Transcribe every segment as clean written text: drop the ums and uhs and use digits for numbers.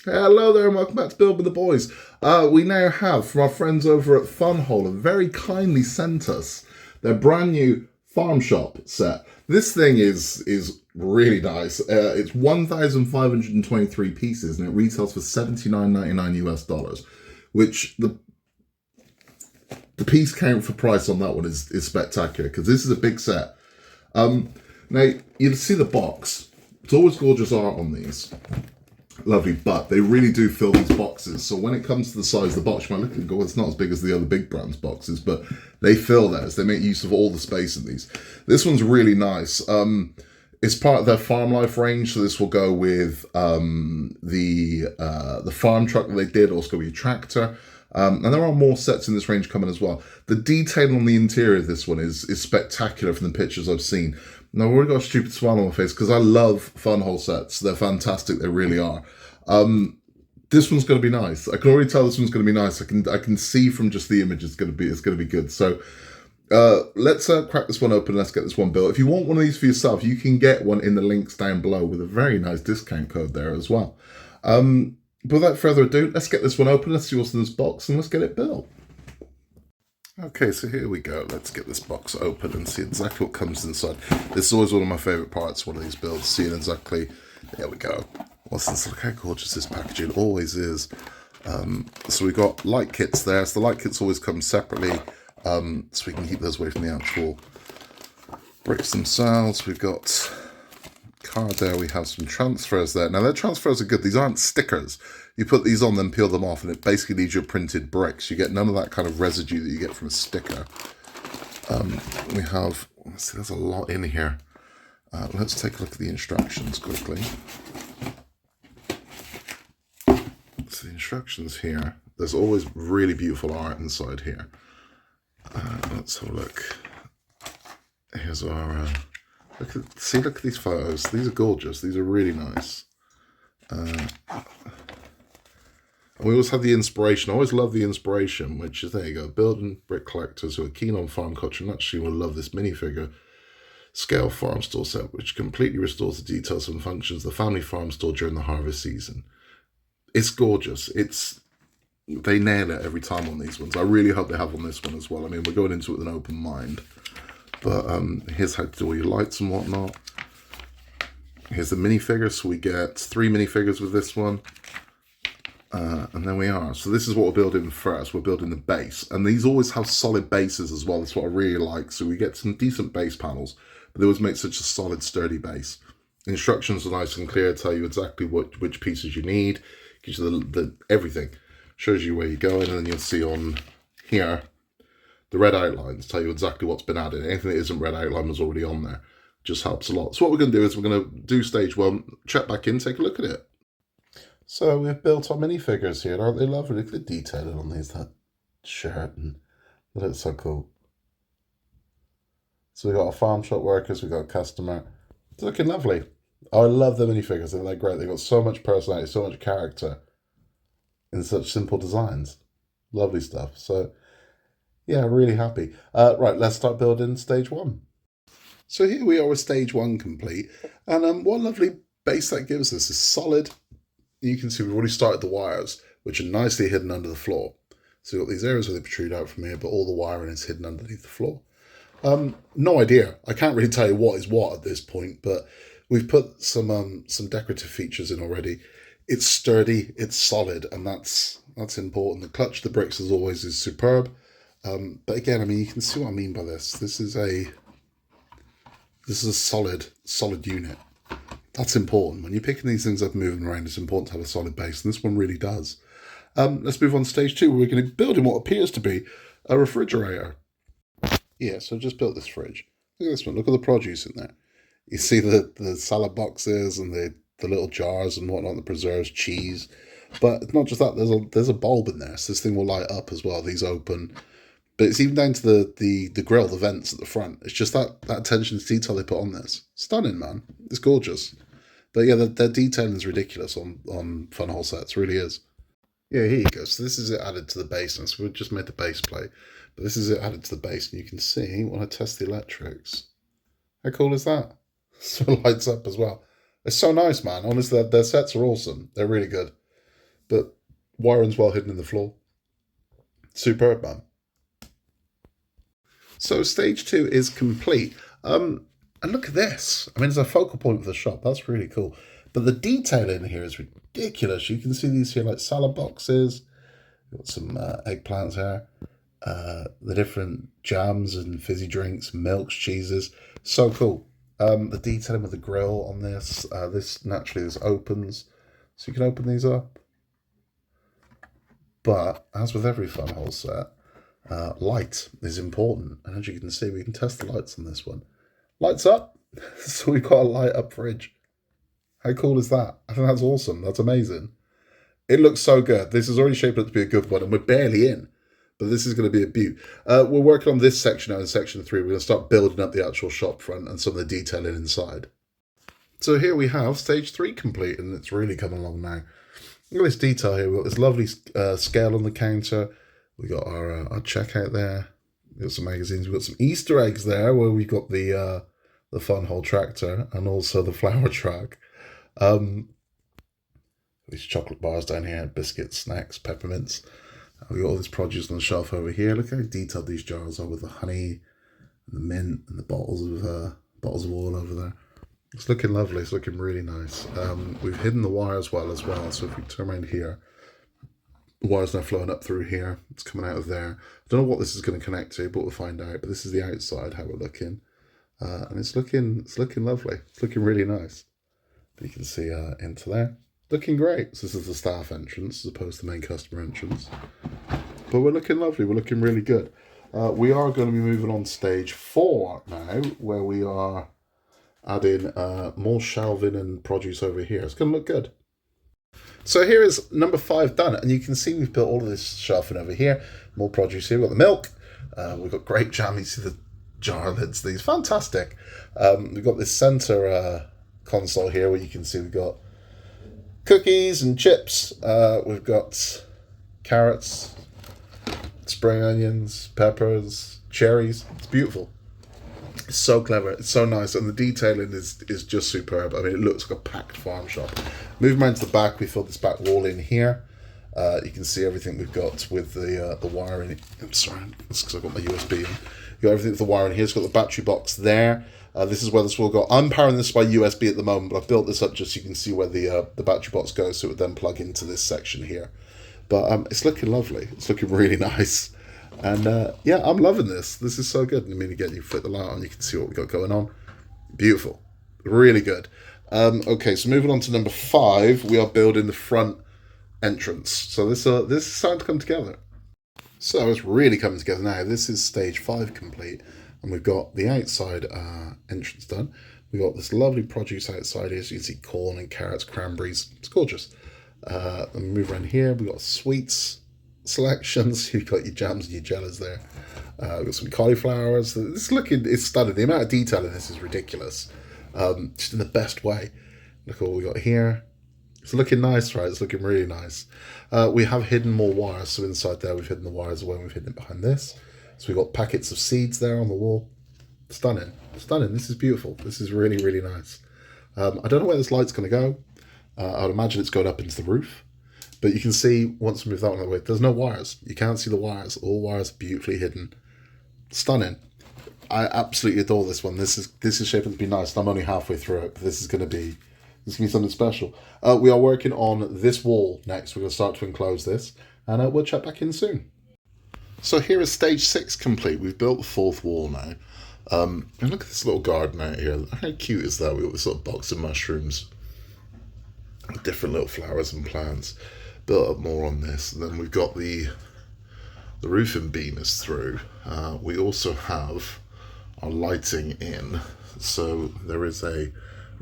Hello there and welcome back to Build with the Boys. We now have, from our friends over at Funwhole, have very kindly sent us their brand new farm shop set. This thing is really nice. It's 1,523 pieces and it retails for $79.99 US, which the piece count for price on that one is spectacular because this is a big set. Now, you'll see the box. It's always gorgeous art on these. Lovely, but they really do fill these boxes. So when it comes to the size of the box, you might look and go, it's not as big as the other big brands boxes, but they fill theirs. They make use of all the space in these. This one's really nice. It's part of their farm life range, so this will go with the farm truck that they did, also go with your tractor. And there are more sets in this range coming as well. The detail on the interior of this one is spectacular from the pictures I've seen. Now, I've already got a stupid smile on my face because I love Funwhole sets. They're fantastic. They really are. This one's going to be nice. I can already tell this one's going to be nice. I can see from just the image it's going to be good. So let's crack this one open. Let's get this one built. If you want one of these for yourself, you can get one in the links down below with a very nice discount code there as well. But without further ado, let's get this one open. Let's see what's in this box and let's get it built. Okay, so here we go. Let's get this box open and see exactly what comes inside. This is always one of my favourite parts, one of these builds, seeing exactly, there we go. What's this? Look how gorgeous this packaging always is. So we've got light kits there. So the light kits always come separately, so we can keep those away from the actual bricks themselves. We've got card there. We have some transfers there. Now, their transfers are good. These aren't stickers. You put these on, then peel them off, and it basically leaves you printed bricks. You get none of that kind of residue that you get from a sticker. We have, let's see, there's a lot in here. Let's take a look at the instructions quickly. So the instructions here, there's always really beautiful art inside here. Let's have a look. Here's our, look at these photos. These are gorgeous. These are really nice. We always have the inspiration. I always love the inspiration, which is, there you go, building brick collectors who are keen on farm culture naturally will love this minifigure scale farm store set, which completely restores the details and functions of the family farm store during the harvest season. It's gorgeous. They nail it every time on these ones. I really hope they have on this one as well. I mean, we're going into it with an open mind. But here's how to do all your lights and whatnot. Here's the minifigures. So we get 3 minifigures with this one. And there we are. So this is what we're building first. We're building the base. And these always have solid bases as well. That's what I really like. So we get some decent base panels. But they always make such a solid, sturdy base. Instructions are nice and clear. Tell you exactly which pieces you need. Gives you the everything. Shows you where you're going. And then you'll see on here, the red outlines tell you exactly what's been added. Anything that isn't red outline was already on there. Just helps a lot. So what we're going to do is we're going to do stage 1. Check back in. Take a look at it. So we've built our minifigures here, aren't they lovely? Look at the detailing on these, that shirt, and that looks so cool. So we've got our farm shop workers, we've got a customer. It's looking lovely. I love the minifigures, they're great. They've got so much personality, so much character in such simple designs. Lovely stuff. So yeah, really happy. Right, let's start building stage 1. So here we are with stage 1 complete. And what a lovely base that gives us is solid. You can see we've already started the wires, which are nicely hidden under the floor. So you've got these areas where they protrude out from here, but all the wiring is hidden underneath the floor. No idea. I can't really tell you what is what at this point, but we've put some decorative features in already. It's sturdy, it's solid, and that's important. The clutch of the bricks, as always, is superb. But again, I mean, you can see what I mean by this. This is a solid unit. That's important. When you're picking these things up and moving around, it's important to have a solid base, and this one really does. Let's move on to stage 2, where we're going to build in what appears to be a refrigerator. Yeah, so I just built this fridge. Look at this one. Look at the produce in there. You see the salad boxes and the little jars and whatnot, the preserves, cheese. But it's not just that. There's a bulb in there, so this thing will light up as well. These open. But it's even down to the grill, the vents at the front. It's just that attention to detail they put on this. Stunning, man. It's gorgeous. But yeah, their detailing is ridiculous on Funwhole sets. It really is. Yeah, here you go. So this is it added to the base. And so we've just made the base plate. But this is it added to the base. And you can see when I test the electrics. How cool is that? So it lights up as well. It's so nice, man. Honestly, their sets are awesome. They're really good. but wiring's well hidden in the floor. Superb, man. So stage 2 is complete. And look at this. I mean, it's a focal point of the shop. That's really cool. But the detail in here is ridiculous. You can see these here like salad boxes. We've got some eggplants here. The different jams and fizzy drinks, milks, cheeses. So cool. The detailing with the grill on this. This opens. So you can open these up. But as with every Funwhole set, light is important. And as you can see, we can test the lights on this one. Lights up. So we've got a light up fridge. How cool is that? I think that's awesome. That's amazing. It looks so good. This is already shaping up to be a good one, and we're barely in. But this is going to be a beaut. We're working on this section now in section 3. We're going to start building up the actual shop front and some of the detailing inside. So here we have stage 3 complete, and it's really coming along now. Look at this detail here. We've got this lovely scale on the counter. We got our checkout there. We've got some magazines. We've got some Easter eggs there where we've got the Funwhole tractor and also the flower truck. These chocolate bars down here, biscuits, snacks, peppermints. We got all this produce on the shelf over here. Look how detailed these jars are with the honey and the mint and the bottles of oil over there. It's looking lovely. It's looking really nice. We've hidden the wire as well. So if we turn around here, the wire's now flowing up through here. It's coming out of there. I don't know what this is going to connect to, but we'll find out. But this is the outside, how we're looking. And it's looking lovely. It's looking really nice. But you can see into there. Looking great. So this is the staff entrance as opposed to the main customer entrance. But we're looking lovely. We're looking really good. We are going to be moving on to stage 4 now, where we are adding more shelving and produce over here. It's going to look good. So here is number 5 done. And you can see we've built all of this shelving over here. More produce here. We've got the milk. We've got grape jam. You see the jar lids. These fantastic. We've got this center console here where you can see we've got cookies and chips. We've got carrots, spring onions, peppers, cherries. It's beautiful. It's so clever. It's so nice. And the detailing is just superb. I mean, it looks like a packed farm shop. Moving around to the back, we filled this back wall in here. You can see everything we've got with the wiring. I'm sorry, it's because I've got my USB in. You've got everything with the wiring here. It's got the battery box there. This is where this will go. I'm powering this by USB at the moment, but I've built this up just so you can see where the battery box goes, so it would then plug into this section here. But it's looking lovely. It's looking really nice. And yeah, I'm loving this. This is so good. I mean, again, you flip the light on, you can see what we've got going on. Beautiful. Really good. Okay, so moving on to number 5, we are building the front entrance. So this is starting to come together. So it's really coming together now. This is stage 5 complete. And we've got the outside entrance done. We've got this lovely produce outside here. So you can see corn and carrots, cranberries. It's gorgeous. Then we move around here. We've got sweets selections. You've got your jams and your jellies there. We've got some cauliflowers. It's stunning. The amount of detail in this is ridiculous. Just in the best way. Look what we got here. It's looking nice, right? It's looking really nice. We have hidden more wires. So inside there, we've hidden the wires away. We've hidden it behind this. So we've got packets of seeds there on the wall. Stunning. Stunning. This is beautiful. This is really, really nice. I don't know where this light's going to go. I would imagine it's going up into the roof. But you can see, once we move that one away, there's no wires. You can't see the wires. All wires are beautifully hidden. Stunning. I absolutely adore this one. This is shaping to be nice. And I'm only halfway through it, but this is going to be something special. We are working on this wall next. We're going to start to enclose this. And we'll check back in soon. So here is stage 6 complete. We've built the 4th wall now. And look at this little garden out here. How cute is that? We've got this little box of mushrooms. Different little flowers and plants. Built up more on this. And then we've got the roofing beam is through. We also have our lighting in. So there is a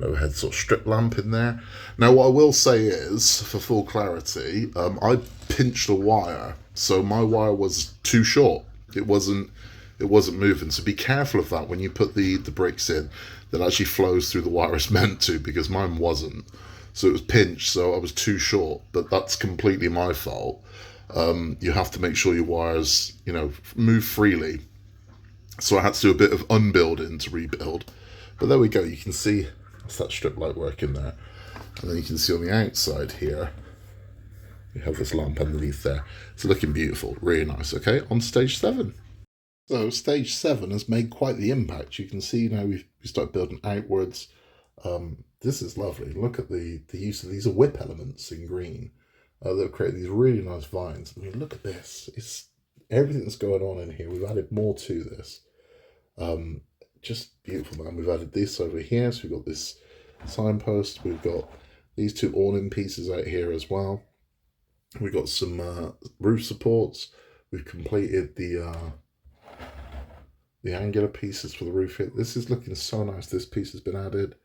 overhead sort of strip lamp in there. Now what I will say is, for full clarity, I pinched a wire. So my wire was too short. It wasn't moving. So be careful of that when you put the bricks in. That actually flows through the wire it's meant to, because mine wasn't. So it was pinched, so I was too short. But that's completely my fault. You have to make sure your wires, move freely. So I had to do a bit of unbuilding to rebuild. But there we go. You can see that's that strip light working there. And then you can see on the outside here, We have this lamp underneath there. It's looking beautiful, really nice. Okay, on stage 7. So stage 7 has made quite the impact. You can see now we start building outwards. This is lovely. Look at the use of these are whip elements in green. They've created these really nice vines. I mean, look at this. It's everything that's going on in here. We've added more to this. Just beautiful, man. We've added this over here. So we've got this signpost. We've got these 2 awning pieces out here as well. We've got some roof supports. We've completed the angular pieces for the roof here. This is looking so nice. This piece has been added.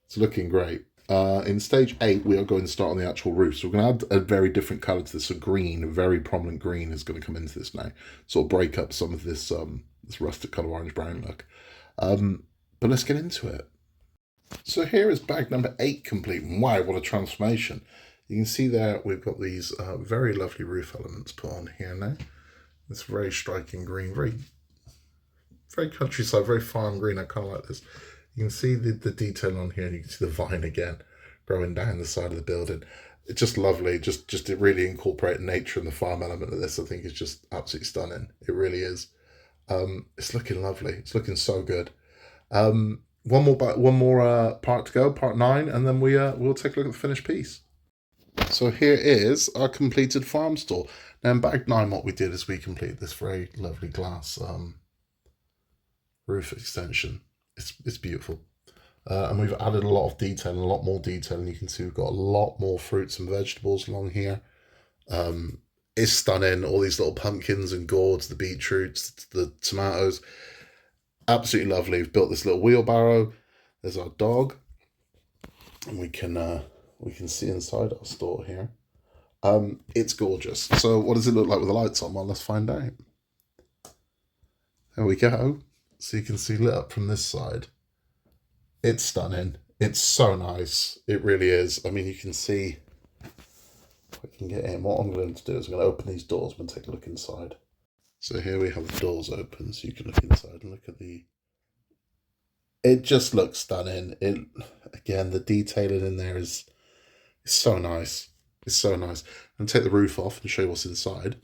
It's looking great. In stage 8, we are going to start on the actual roof. So we're going to add a very different colour to this. A green, a very prominent green is going to come into this now. Sort of break up some of this this rustic colour orange-brown look. But let's get into it. So here is bag number 8 complete. And wow, what a transformation. You can see there we've got these very lovely roof elements put on here now. This very striking green, very countryside, very farm green. I kind of like this. You can see the detail on here, and you can see the vine again growing down the side of the building. It's just lovely. Just it really incorporate nature and the farm element of this. I think is just absolutely stunning. It really is. It's looking lovely. It's looking so good. One more part to go, part 9, and then we'll take a look at the finished piece. So here is our completed farm stall. Now in bag 9, what we did is we completed this very lovely glass roof extension. It's beautiful. And we've added a lot of detail, and a lot more detail, and you can see we've got a lot more fruits and vegetables along here. It's stunning. All these little pumpkins and gourds, the beetroots, the tomatoes. Absolutely lovely. We've built this little wheelbarrow. There's our dog. And we can see inside our store here. It's gorgeous. So what does it look like with the lights on? Well, let's find out. There we go. So you can see lit up from this side. It's stunning. It's so nice. It really is. I mean, you can see, if I can get in, what I'm going to do is I'm going to open these doors and take a look inside. So here we have the doors open, so you can look inside and look at it just looks stunning. Again, the detailing in there is so nice. It's so nice. I'm going to take the roof off and show you what's inside.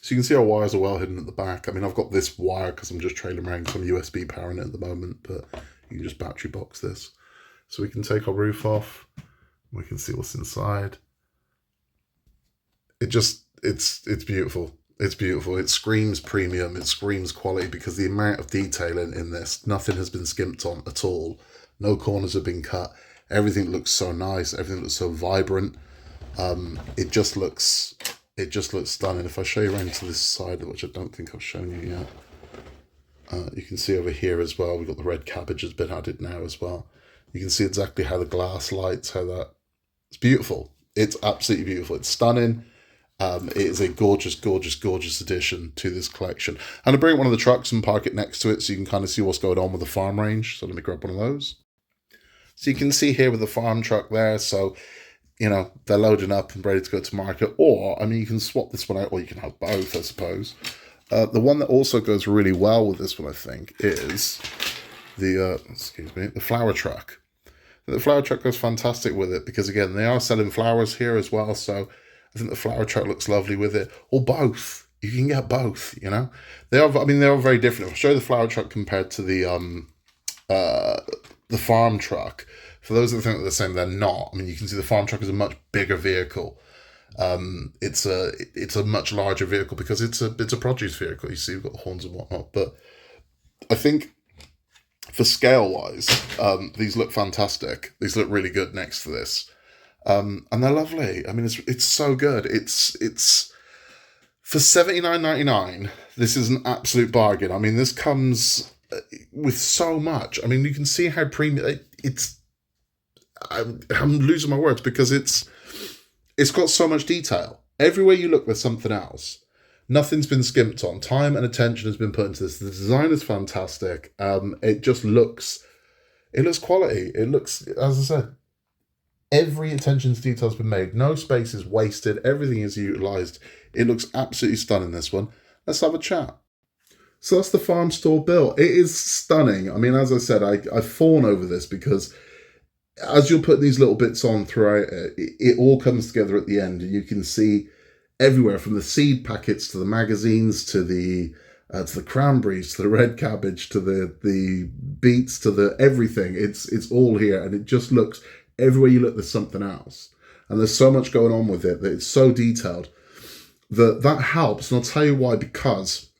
So you can see our wires are well hidden at the back. I mean, I've got this wire because I'm just trailing around some USB power in it at the moment, but you can just battery box this. So we can take our roof off. We can see what's inside. It's beautiful. It's beautiful. It screams premium. It screams quality because the amount of detailing in this, nothing has been skimped on at all. No corners have been cut. Everything looks so nice. Everything looks so vibrant. It just looks stunning. If I show you around to this side, which I don't think I've shown you yet, you can see over here as well, we've got the red cabbage has been added now as well. You can see exactly how the glass lights, it's beautiful. It's absolutely beautiful. It's stunning. It is a gorgeous, gorgeous, gorgeous addition to this collection. And I bring one of the trucks and park it next to it so you can kind of see what's going on with the farm range. So let me grab one of those. So you can see here with the farm truck there. So, you know, they're loading up and ready to go to market. Or, I mean, you can swap this one out, or you can have both, I suppose. The one that also goes really well with this one, I think, is the flower truck. The flower truck goes fantastic with it because, again, they are selling flowers here as well. So I think the flower truck looks lovely with it, or both. You can get both, you know. They are very different. If I show you the flower truck compared to the farm truck, for those that think they're the same, they're not. I mean, you can see the farm truck is a much bigger vehicle. It's a much larger vehicle because it's a produce vehicle. You see, we've got the horns and whatnot. But I think for scale wise, these look fantastic. These look really good next to this. And they're lovely. I mean, it's so good. It's for $79.99. This is an absolute bargain. I mean, this comes with so much. I mean, you can see how premium I'm losing my words because it's got so much detail. Everywhere you look, there's something else. Nothing's been skimped on. Time and attention has been put into this. The design is fantastic. It looks quality. It looks, as I said, every attention to detail has been made. No space is wasted. Everything is utilised. It looks absolutely stunning, this one. Let's have a chat. So that's the farm store built. It is stunning. I mean, as I said, I fawn over this because as you're putting these little bits on throughout it, it all comes together at the end, and you can see everywhere from the seed packets to the magazines to the cranberries to the red cabbage to the beets to the everything. It's all here, and it just looks, everywhere you look there's something else, and there's so much going on with it that it's so detailed that helps. And I'll tell you why, because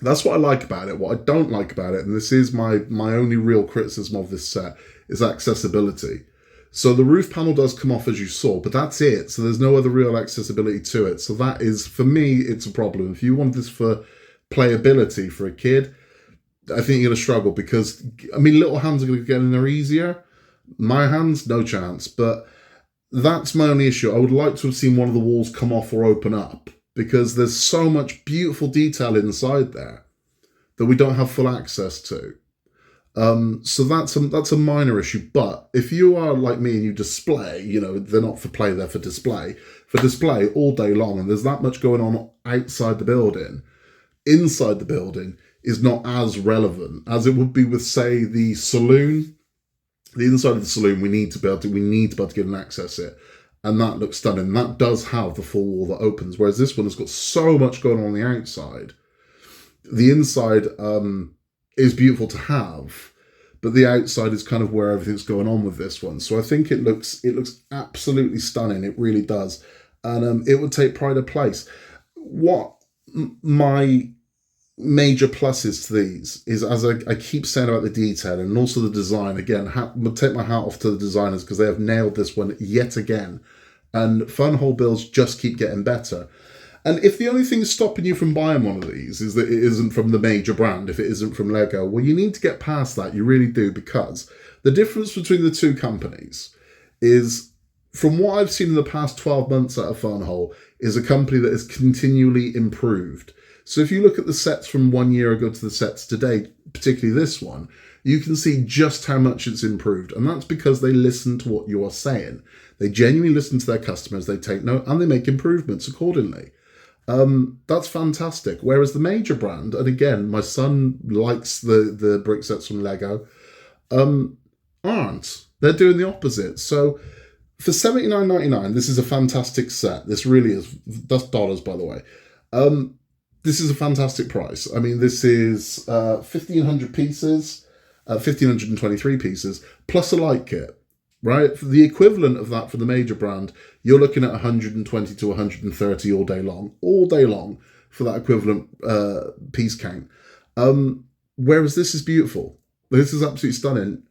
that's what I like about it. What I don't like about it, and this is my only real criticism of this set, is accessibility. So the roof panel does come off, as you saw, but that's it. So there's no other real accessibility to it. So that is, for me, it's a problem. If you want this for playability for a kid, I think you're going to struggle, because, I mean, little hands are going to get in there easier. My hands, no chance. But that's my only issue. I would like to have seen one of the walls come off or open up, because there's so much beautiful detail inside there that we don't have full access to. So that's a minor issue. But if you are like me and you display, you know, they're not for play, they're for display. For display all day long, and there's that much going on outside the building. Inside the building is not as relevant as it would be with, say, the saloon. The inside of the saloon, we need to be able to get and access it. And that looks stunning. That does have the full wall that opens, whereas this one has got so much going on the outside. The inside is beautiful to have, but the outside is kind of where everything's going on with this one. So I think it looks absolutely stunning. It really does. And it would take pride of place. What my major pluses to these is, as I keep saying about the detail and also the design, again, I'll take my hat off to the designers, because they have nailed this one yet again. And Funwhole builds just keep getting better. And if the only thing stopping you from buying one of these is that it isn't from the major brand, if it isn't from Lego, well, you need to get past that. You really do, because the difference between the two companies is, from what I've seen in the past 12 months out of Funwhole, is a company that has continually improved. So if you look at the sets from 1 year ago to the sets today, particularly this one, you can see just how much it's improved. And that's because they listen to what you are saying. They genuinely listen to their customers, they take note, and they make improvements accordingly. That's fantastic. Whereas the major brand, and again, my son likes the brick sets from Lego, aren't. They're doing the opposite. So for $79.99, this is a fantastic set. This really is. That's dollars, by the way. This is a fantastic price. I mean, this is 1,500 pieces, 1,523 pieces, plus a light kit, right? For the equivalent of that for the major brand, you're looking at 120 to 130 all day long for that equivalent piece count. Whereas this is beautiful. This is absolutely stunning.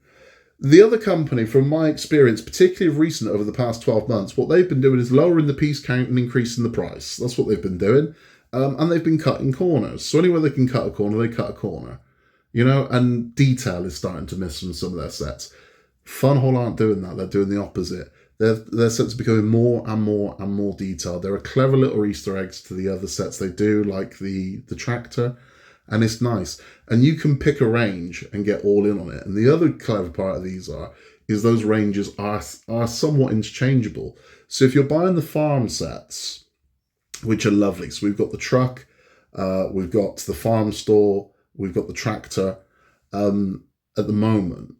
The other company, from my experience, particularly of recent over the past 12 months, what they've been doing is lowering the piece count and increasing the price. That's what they've been doing. And they've been cutting corners. So anywhere they can cut a corner, they cut a corner. You know, and detail is starting to miss from some of their sets. Funwhole aren't doing that. They're doing the opposite. Their sets are becoming more and more and more detailed. There are clever little Easter eggs to the other sets they do, like the tractor, and it's nice. And you can pick a range and get all in on it. And the other clever part of these is those ranges are somewhat interchangeable. So if you're buying the farm sets, which are lovely. So we've got the truck, we've got the farm store, we've got the tractor. At the moment,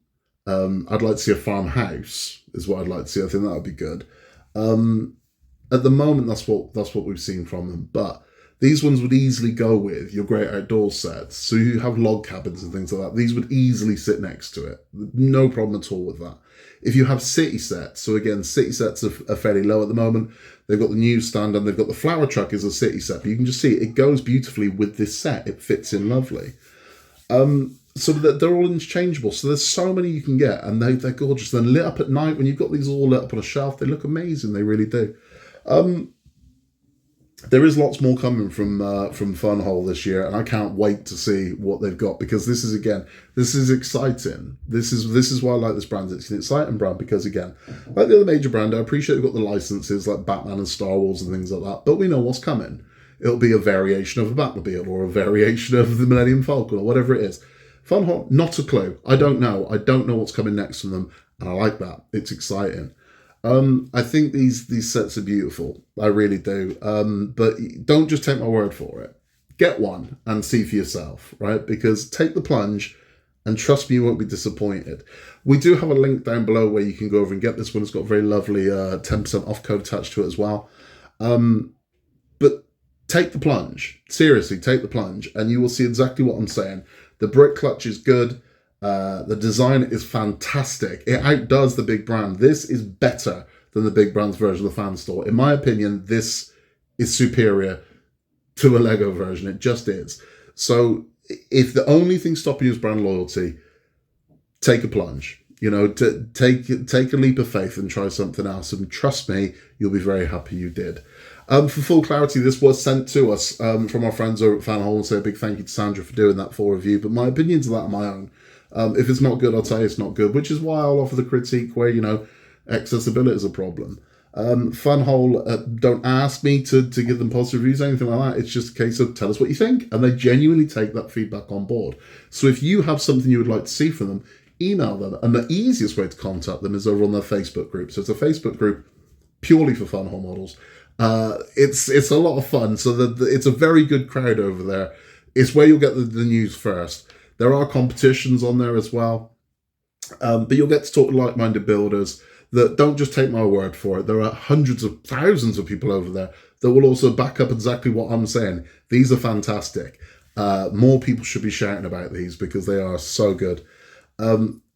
I'd like to see a farmhouse, is what I'd like to see. I think that would be good. At the moment, that's what we've seen from them. But these ones would easily go with your great outdoor sets. So you have log cabins and things like that. These would easily sit next to it. No problem at all with that. If you have city sets, so again, city sets are fairly low at the moment. They've got the newsstand and they've got the flower truck as a city set. But you can just see it goes beautifully with this set. It fits in lovely. So they're all interchangeable. So there's so many you can get, and they're gorgeous. Then lit up at night, when you've got these all lit up on a shelf, they look amazing. They really do. There is lots more coming from Funwhole this year, and I can't wait to see what they've got, because this is exciting. This is why I like this brand. It's an exciting brand because, again, like the other major brand, I appreciate they've got the licenses like Batman and Star Wars and things like that, but we know what's coming. It'll be a variation of a Batmobile or a variation of the Millennium Falcon or whatever it is. Funwhole, not a clue. I don't know. I don't know what's coming next from them, and I like that. It's exciting. I think these sets are beautiful. I really do. But don't just take my word for it. Get one and see for yourself, right? Because take the plunge And trust me, you won't be disappointed. We do have a link down below where you can go over and get this one. It's got a very lovely 10% off code attached to it as well. But take the plunge. Seriously, take the plunge, and you will see exactly what I'm saying. The brick clutch is good. The design is fantastic. It outdoes the big brand. This is better than the big brand's version of the fan store. In my opinion, this is superior to a Lego version. It just is. So if the only thing stopping you is brand loyalty, take a plunge. You know, take a leap of faith and try something else. And trust me, you'll be very happy you did. For full clarity, this was sent to us from our friends over at Funwhole, and so a big thank you to Sandra for doing that full review. But my opinions of that are my own. If it's not good, I'll tell you it's not good, which is why I'll offer the critique where, you know, accessibility is a problem. Funwhole, don't ask me to give them positive reviews or anything like that. It's just a case of tell us what you think, and they genuinely take that feedback on board. So if you have something you would like to see from them, email them, and the easiest way to contact them is over on their Facebook group. So it's a Facebook group purely for Funwhole models. It's a lot of fun, so it's a very good crowd over there. It's where you'll get the news first. There are competitions on there as well, but you'll get to talk to like-minded builders that don't just take my word for it. There are hundreds of thousands of people over there that will also back up exactly what I'm saying. These are fantastic. More people should be shouting about these because they are so good.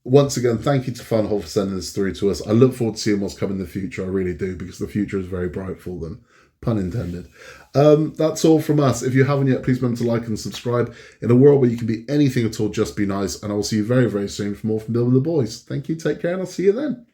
Once again, thank you to Funwhole for sending this through to us. I look forward to seeing what's coming in the future. I really do, because the future is very bright for them. Pun intended. That's all from us. If you haven't yet, please remember to like and subscribe. In a world where you can be anything at all, just be nice. And I will see you very, very soon for more from Building the Boys. Thank you, take care, and I'll see you then.